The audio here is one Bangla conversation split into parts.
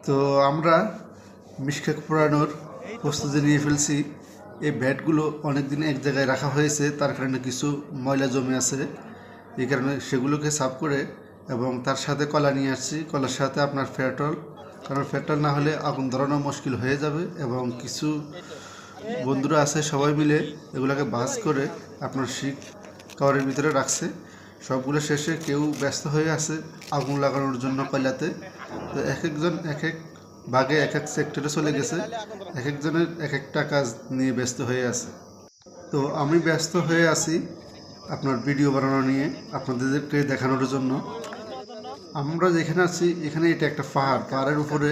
তো আমরা মিশকেক পোড়ানোর প্রস্তুতি নিয়ে ফেলছি। এই ব্যাটগুলো অনেক দিন এক জায়গায় রাখা হয়েছে, তার কারণে কিছু ময়লা জমে আছে। এই কারণে সেগুলোকে সাফ করে এবং তার সাথে কলা নিয়ে আসছি। কলার সাথে আপনার পেট্রোল, কারণ পেট্রোল না হলে আগুন ধরানো মুশকিল হয়ে যাবে। এবং কিছু বন্ধুরা আছে, সবাই মিলে এগুলোকে ভাঁজ করে আপনার শিক কভারের ভিতরে রাখছে। সবগুলো শেষে কেউ ব্যস্ত হয়ে আছে আগুন লাগানোর জন্য কয়লাতে। তো এক একজন এক এক ভাগে এক এক সেক্টরে চলে গেছে, এক একজনের এক একটা কাজ নিয়ে ব্যস্ত হয়ে আছে। তো আমি ব্যস্ত হয়ে আছি আপনার ভিডিও বানানো নিয়ে, আপনাদেরকে দেখানোর জন্য। আমরা যেখানে আছি এখানে এটা একটা পাহাড়ের উপরে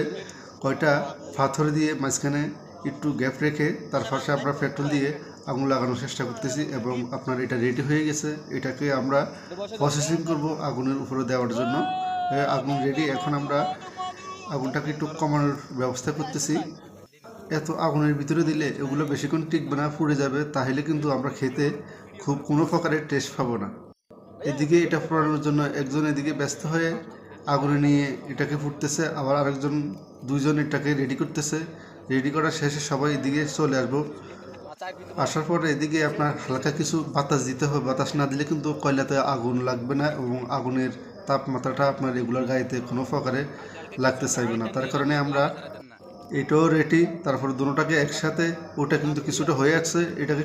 কয়টা পাথর দিয়ে মাঝখানে একটু গ্যাপ রেখে তার পাশে আমরা পেট্রোল দিয়ে আগুন লাগানোর চেষ্টা করতেছি। এবং আপনার এটা রেডি হয়ে গেছে, এটাকে আমরা প্রসেসিং করব আগুনের উপরে দেওয়ার জন্য। আগুন রেডি, এখন আমরা আগুনটাকে একটু কমানোর ব্যবস্থা করতেছি। এত আগুনের ভিতরে দিলে এগুলো বেশিক্ষণ টিকবে না, পুড়ে যাবে, তাহলে কিন্তু আমরা খেতে খুব কোনো প্রকারের টেস্ট পাবো না। এদিকে এটা পোড়ানোর জন্য একজন এদিকে ব্যস্ত হয়ে আগুনে নিয়ে এটাকে ফুটতেছে, আবার আরেকজন দুইজন এটাকে রেডি করতেছে। রেডি করার শেষে সবাই এদিকে চলে আসবো। আসার পরে এদিকে আপনার হালকা কিছু বাতাস দিতে হবে, বাতাস না দিলে কিন্তু কয়লাতে আগুন লাগবে না এবং আগুনের তাপমাত্রাটা আপনার রেগুলার গাড়িতে কোনো প্রকারে লাগতে চাইবে না। তার কারণে আমরা এটাও রেডি। তারপরে দুটোটাকে একসাথে, ওটা কিন্তু কিছুটা হয়ে আছে, এটাকে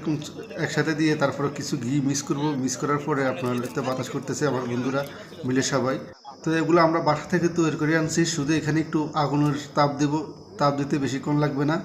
একসাথে দিয়ে তারপরে কিছু ঘি মিক্স করব। মিক্স করার পরে আপনার এতে বাতাস করতেছে আমার বন্ধুরা মিলে সবাই। তো এগুলো আমরা বাসা থেকে তৈরি করে আনছি, শুধু এখানে একটু আগুনের তাপ দেব। তাপ দিতে বেশিক্ষণ লাগবে না।